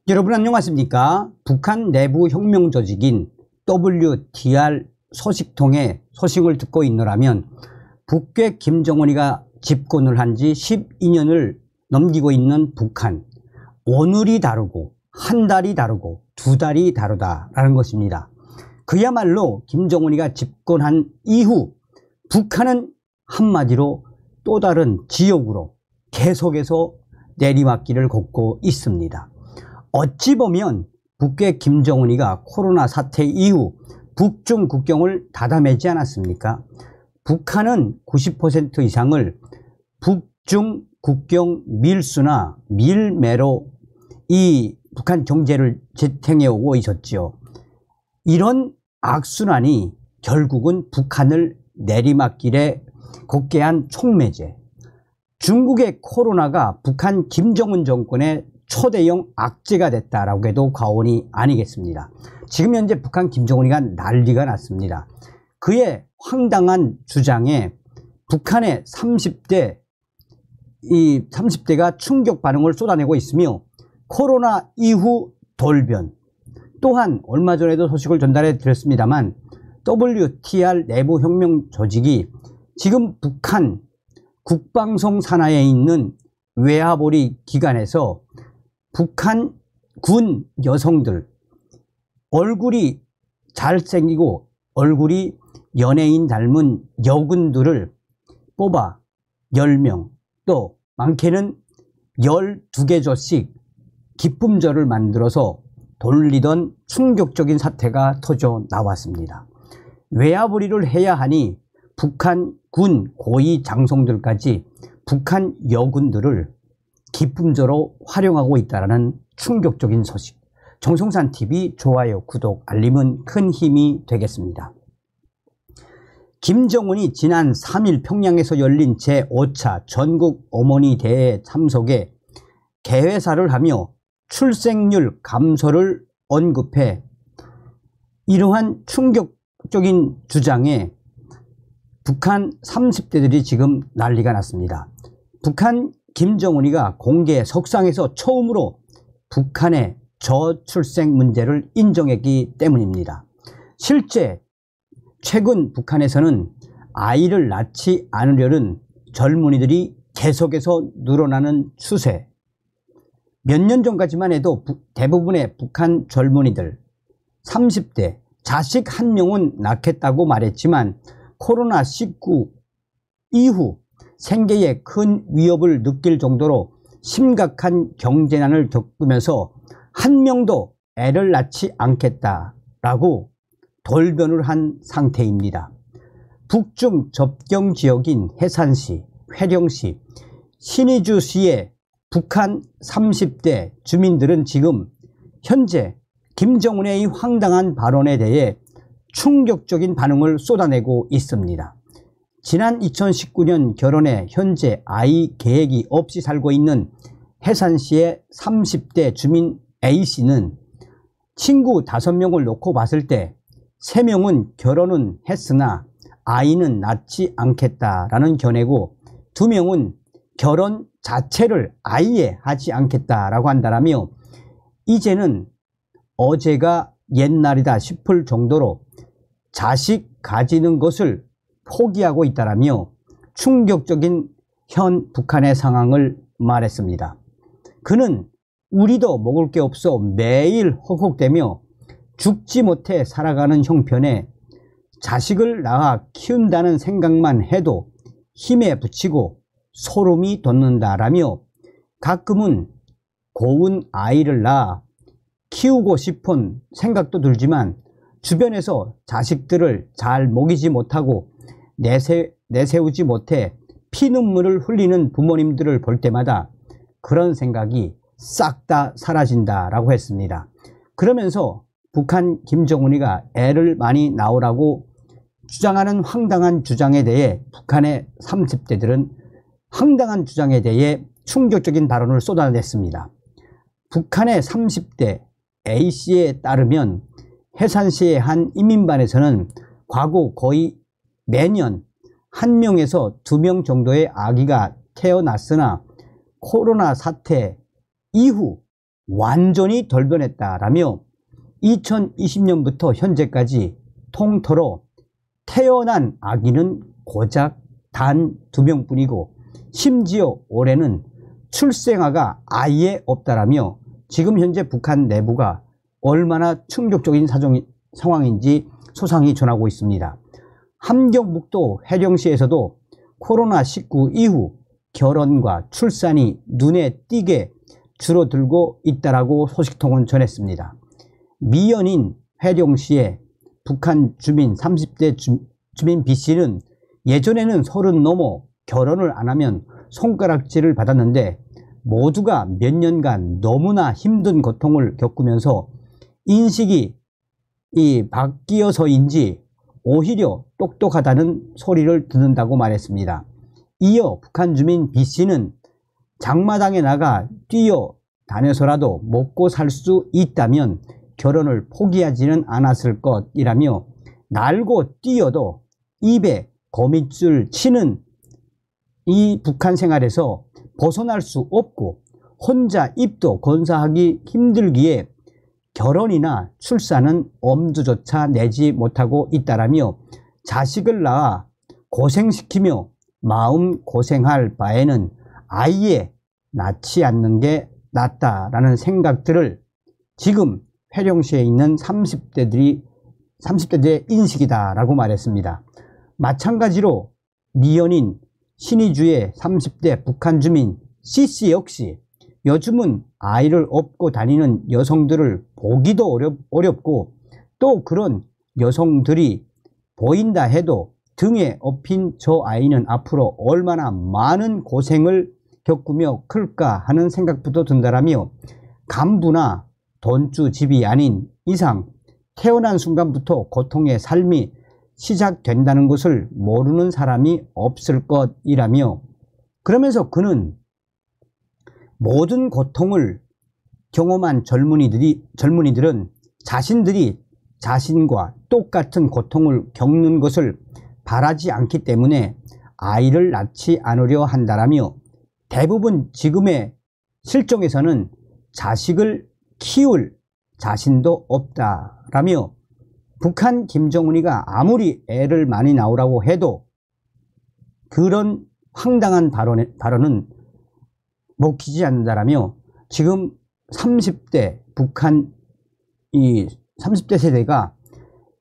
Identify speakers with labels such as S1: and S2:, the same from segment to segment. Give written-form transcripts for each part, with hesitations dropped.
S1: 여러분 안녕하십니까? 북한 내부 혁명 조직인 WTR 소식통의 소식을 듣고 있노라면 북괴 김정은이가 집권을 한 지 12년을 넘기고 있는 북한, 오늘이 다르고 한 달이 다르고 두 달이 다르다라는 것입니다. 그야말로 김정은이가 집권한 이후 북한은 한마디로 또 다른 지옥으로 계속해서 내리막길을 걷고 있습니다. 어찌 보면 북괴 김정은이가 코로나 사태 이후 북중 국경을 닫아매지 않았습니까? 북한은 90% 이상을 북중 국경 밀수나 밀매로 이 북한 경제를 지탱해 오고 있었지요. 이런 악순환이 결국은 북한을 내리막길에 걷게 한 촉매제. 중국의 코로나가 북한 김정은 정권의 초대형 악재가 됐다라고 해도 과언이 아니겠습니다. 지금 현재 북한 김정은이가 난리가 났습니다. 그의 황당한 주장에 북한의 30대가 충격 반응을 쏟아내고 있으며 코로나 이후 돌변, 또한 얼마 전에도 소식을 전달해 드렸습니다만 WTR 내부 혁명 조직이 지금 북한 국방성 산하에 있는 외화벌이 기관에서 북한 군 여성들 얼굴이 잘생기고 얼굴이 연예인 닮은 여군들을 뽑아 10명, 또 많게는 12개 조씩 기쁨절을 만들어서 돌리던 충격적인 사태가 터져 나왔습니다. 외화벌이를 해야 하니 북한 군 고위 장성들까지 북한 여군들을 기쁨조로 활용하고 있다는 충격적인 소식. 정성산TV 좋아요, 구독, 알림은 큰 힘이 되겠습니다. 김정은이 지난 3일 평양에서 열린 제5차 전국 어머니 대회에 참석해 개회사를 하며 출생률 감소를 언급해 이러한 충격적인 주장에 북한 30대들이 지금 난리가 났습니다. 북한 김정은이가 공개 석상에서 처음으로 북한의 저출생 문제를 인정했기 때문입니다. 실제 최근 북한에서는 아이를 낳지 않으려는 젊은이들이 계속해서 늘어나는 추세. 몇 년 전까지만 해도 대부분의 북한 젊은이들 30대 자식 한 명은 낳겠다고 말했지만 코로나19 이후 생계에 큰 위협을 느낄 정도로 심각한 경제난을 겪으면서 한 명도 애를 낳지 않겠다라고 돌변을 한 상태입니다. 북중 접경 지역인 해산시, 회령시, 신의주시의 북한 30대 주민들은 지금 현재 김정은의 이 황당한 발언에 대해 충격적인 반응을 쏟아내고 있습니다. 지난 2019년 결혼해 현재 아이 계획이 없이 살고 있는 해산시의 30대 주민 A씨는 친구 5명을 놓고 봤을 때 3명은 결혼은 했으나 아이는 낳지 않겠다라는 견해고 2명은 결혼 자체를 아예 하지 않겠다라고 한다라며 이제는 어제가 옛날이다 싶을 정도로 자식 가지는 것을 포기하고 있다라며 충격적인 현 북한의 상황을 말했습니다. 그는 우리도 먹을 게 없어 매일 헉헉대며 죽지 못해 살아가는 형편에 자식을 낳아 키운다는 생각만 해도 힘에 부치고 소름이 돋는다라며 가끔은 고운 아이를 낳아 키우고 싶은 생각도 들지만 주변에서 자식들을 잘 먹이지 못하고 내세우지 못해 피눈물을 흘리는 부모님들을 볼 때마다 그런 생각이 싹 다 사라진다라고 했습니다. 그러면서 북한 김정은이가 애를 많이 낳으라고 주장하는 황당한 주장에 대해 북한의 30대들은 황당한 주장에 대해 충격적인 발언을 쏟아냈습니다. 북한의 30대 A씨에 따르면 해산시의 한 이민반에서는 과거 거의 매년 1명에서 2명 정도의 아기가 태어났으나 코로나 사태 이후 완전히 돌변했다라며 2020년부터 현재까지 통틀어 태어난 아기는 고작 단 2명뿐이고 심지어 올해는 출생아가 아예 없다라며 지금 현재 북한 내부가 얼마나 충격적인 상황인지 소상히 전하고 있습니다. 함경북도 해령시에서도 코로나19 이후 결혼과 출산이 눈에 띄게 줄어들고 있다라고 소식통은 전했습니다. 미연인 해령시의 북한 주민 30대 주민 B씨는 예전에는 30 넘어 결혼을 안 하면 손가락질을 받았는데 모두가 몇 년간 너무나 힘든 고통을 겪으면서 인식이 바뀌어서인지 오히려 똑똑하다는 소리를 듣는다고 말했습니다. 이어 북한 주민 B씨는 장마당에 나가 뛰어다녀서라도 먹고 살 수 있다면 결혼을 포기하지는 않았을 것이라며 날고 뛰어도 입에 거미줄 치는 이 북한 생활에서 벗어날 수 없고 혼자 입도 건사하기 힘들기에 결혼이나 출산은 엄두조차 내지 못하고 있다라며 자식을 낳아 고생시키며 마음 고생할 바에는 아예 낳지 않는 게 낫다라는 생각들을 지금 해령시에 있는 30대들의 인식이다라고 말했습니다. 마찬가지로 미연인 신의주의 30대 북한 주민 C씨 역시 요즘은 아이를 업고 다니는 여성들을 보기도 어렵고 또 그런 여성들이 보인다 해도 등에 업힌 저 아이는 앞으로 얼마나 많은 고생을 겪으며 클까 하는 생각부터 든다라며 간부나 돈주 집이 아닌 이상 태어난 순간부터 고통의 삶이 시작된다는 것을 모르는 사람이 없을 것이라며 그러면서 그는 모든 고통을 경험한 젊은이들은 자신들이 자신과 똑같은 고통을 겪는 것을 바라지 않기 때문에 아이를 낳지 않으려 한다라며 대부분 지금의 실정에서는 자식을 키울 자신도 없다라며 북한 김정은이가 아무리 애를 많이 낳으라고 해도 그런 황당한 발언은 먹히지 않는다라며 지금 30대 북한 이 30대 세대가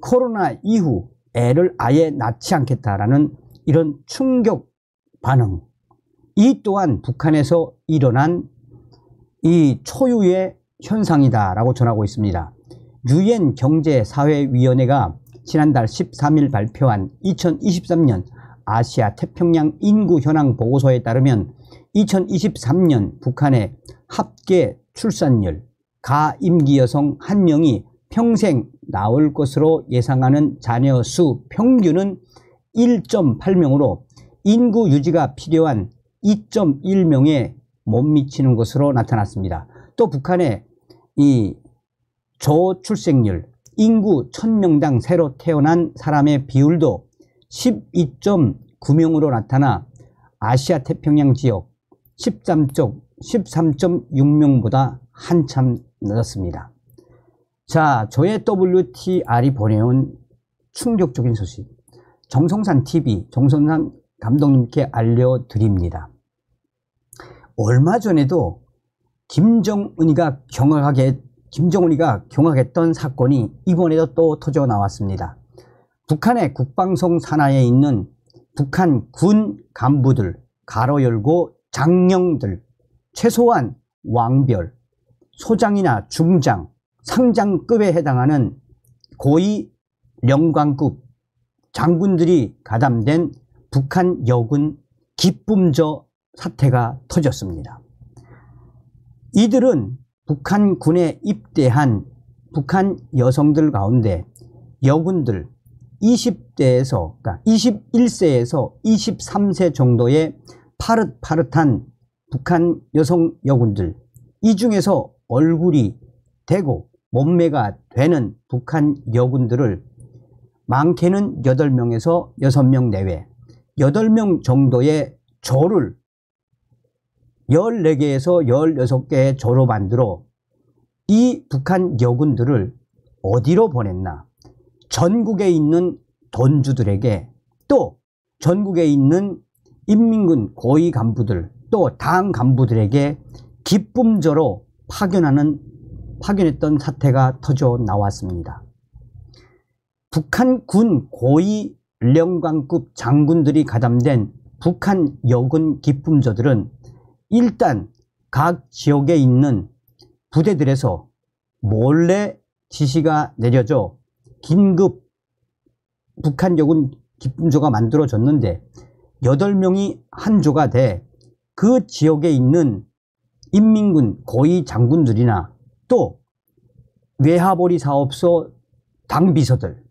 S1: 코로나 이후 애를 아예 낳지 않겠다라는 이런 충격 반응, 이 또한 북한에서 일어난 이 초유의 현상이다라고 전하고 있습니다. 유엔 경제사회위원회가 지난달 13일 발표한 2023년 아시아 태평양 인구 현황 보고서에 따르면 2023년 북한의 합계 출산율, 가임기 여성 1명이 평생 낳을 것으로 예상하는 자녀 수 평균은 1.8명으로 인구 유지가 필요한 2.1명에 못 미치는 것으로 나타났습니다. 또 북한의 이 저출생률, 인구 1000명당 새로 태어난 사람의 비율도 12.9명으로 나타나 아시아 태평양 지역 13.6명보다 한참 낮았습니다. 자, 저의 WTR이 보내온 충격적인 소식, 정성산TV 정성산 감독님께 알려드립니다. 얼마 전에도 김정은이가 경악했던 사건이 이번에도 또 터져 나왔습니다. 북한의 국방성 산하에 있는 북한 군 간부들, 가로 열고 장령들, 최소한 왕별, 소장이나 중장, 상장급에 해당하는 고위 영관급 장군들이 가담된 북한 여군 기쁨저 사태가 터졌습니다. 이들은 북한 군에 입대한 북한 여성들 가운데 여군들 20대에서, 그러니까 21세에서 23세 정도의 파릇파릇한 북한 여성 여군들, 이 중에서 얼굴이 되고 몸매가 되는 북한 여군들을 많게는 8명에서 6명 내외, 8명 정도의 조를 14개에서 16개의 조로 만들어 이 북한 여군들을 어디로 보냈나? 전국에 있는 돈주들에게, 또 전국에 있는 인민군 고위 간부들, 또 당 간부들에게 기쁨조로 파견했던 사태가 터져 나왔습니다. 북한 군 고위 령관급 장군들이 가담된 북한 여군 기쁨조들은 일단 각 지역에 있는 부대들에서 몰래 지시가 내려져 긴급 북한 여군 기쁨조가 만들어졌는데 8명이 한 조가 돼 그 지역에 있는 인민군 고위 장군들이나 또 외화보리 사업소 당비서들,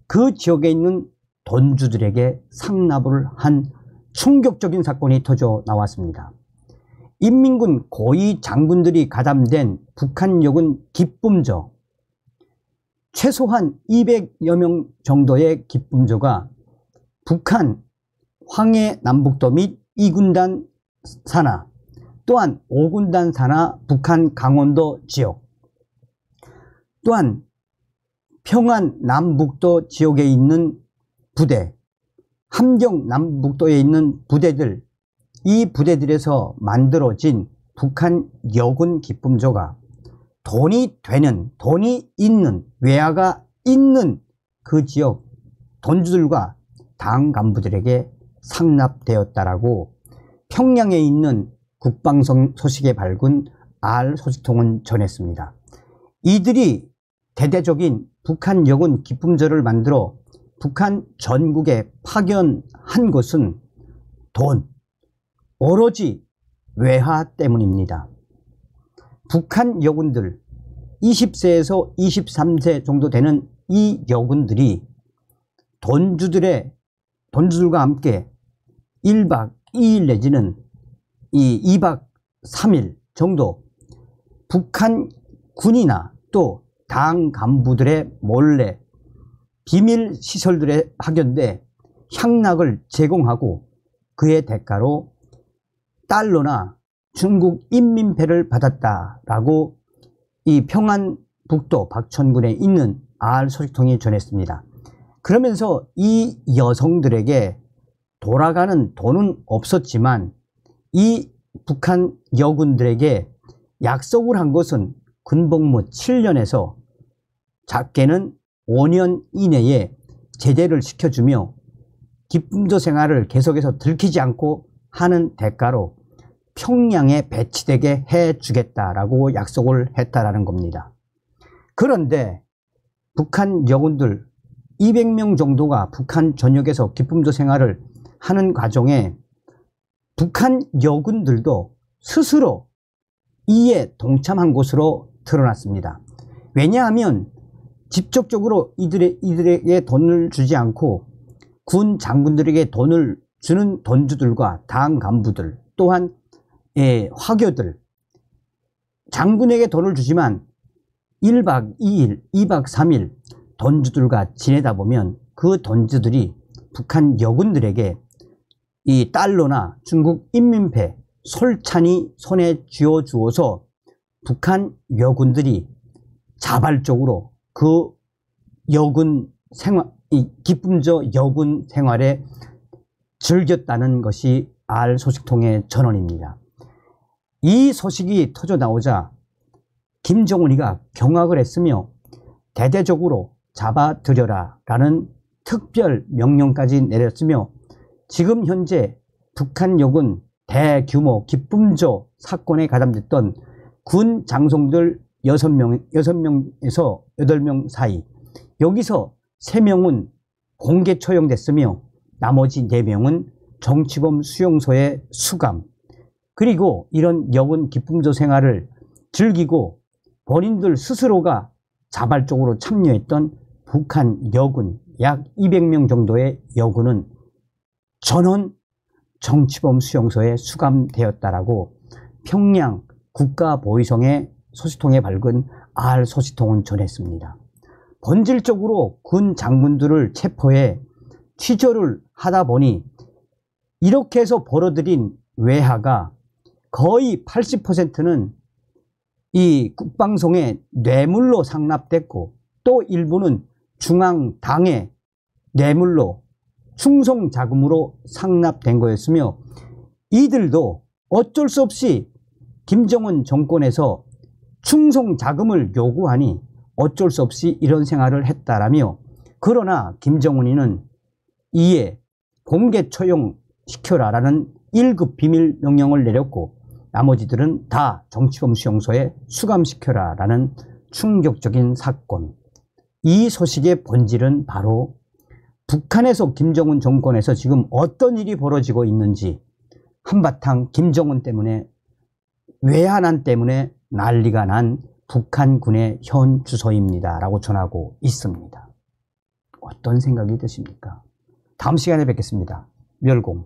S1: 그 지역에 있는 돈주들에게 상납을 한 충격적인 사건이 터져 나왔습니다. 인민군 고위 장군들이 가담된 북한 여군 기쁨조, 최소한 200여 명 정도의 기쁨조가 북한 황해 남북도 및 2군단 산하, 또한 5군단 산하 북한 강원도 지역, 또한 평안 남북도 지역에 있는 부대, 함경 남북도에 있는 부대들, 이 부대들에서 만들어진 북한 여군 기쁨조가 돈이 되는, 돈이 있는, 외화가 있는 그 지역 돈주들과 당 간부들에게 상납되었다라고 평양에 있는 국방성 소식에 밝은 R소식통은 전했습니다. 이들이 대대적인 북한 여군 기쁨조를 만들어 북한 전국에 파견한 것은 돈, 오로지 외화 때문입니다. 북한 여군들 20세에서 23세 정도 되는 이 여군들이 돈주들과 함께 1박 2일 내지는 2박 3일 정도 북한 군이나 또 당 간부들의 몰래 비밀 시설들에 파견돼 향락을 제공하고 그의 대가로 달러나 중국 인민폐를 받았다라고 이 평안북도 박천군에 있는 R소식통이 전했습니다. 그러면서 이 여성들에게 돌아가는 돈은 없었지만 이 북한 여군들에게 약속을 한 것은 군복무 7년에서 작게는 5년 이내에 제대를 시켜주며 기쁨조 생활을 계속해서 들키지 않고 하는 대가로 평양에 배치되게 해주겠다라고 약속을 했다라는 겁니다. 그런데 북한 여군들 200명 정도가 북한 전역에서 기쁨조 생활을 하는 과정에 북한 여군들도 스스로 이에 동참한 것으로 드러났습니다. 왜냐하면 직접적으로 이들에게 돈을 주지 않고 군 장군들에게 돈을 주는 돈주들과 당 간부들, 또한 화교들, 장군에게 돈을 주지만 1박 2일, 2박 3일 돈주들과 지내다 보면 그 돈주들이 북한 여군들에게 이 달러나 중국 인민폐 솔찬히 손에 쥐어주어서 북한 여군들이 자발적으로 그 여군 생활, 이 기쁨조 여군 생활에 즐겼다는 것이 R소식통의 전언입니다. 이 소식이 터져 나오자 김정은이가 경악을 했으며 대대적으로 잡아들여라 라는 특별 명령까지 내렸으며 지금 현재 북한 여군 대규모 기쁨조 사건에 가담됐던 군 장성들 6명에서 8명 사이, 여기서 3명은 공개 처형됐으며 나머지 4명은 정치범 수용소에 수감, 그리고 이런 여군 기쁨조 생활을 즐기고 본인들 스스로가 자발적으로 참여했던 북한 여군 약 200명 정도의 여군은 전원 정치범 수용소에 수감되었다라고 평양 국가보위성의 소식통에 밝은 R소식통은 전했습니다. 본질적으로 군 장군들을 체포해 취조를 하다 보니 이렇게 해서 벌어들인 외화가 거의 80%는 이 국방성에 뇌물로 상납됐고 또 일부는 중앙당의 뇌물로 충성자금으로 상납된 거였으며 이들도 어쩔 수 없이 김정은 정권에서 충성자금을 요구하니 어쩔 수 없이 이런 생활을 했다라며 그러나 김정은이는 이에 공개 처형시켜라라는 1급 비밀 명령을 내렸고 나머지들은 다 정치범 수용소에 수감시켜라라는 충격적인 사건. 이 소식의 본질은 바로 북한에서 김정은 정권에서 지금 어떤 일이 벌어지고 있는지 한바탕 김정은 때문에 외환안 때문에 난리가 난 북한군의 현 주소입니다 라고 전하고 있습니다. 어떤 생각이 드십니까? 다음 시간에 뵙겠습니다. 멸공.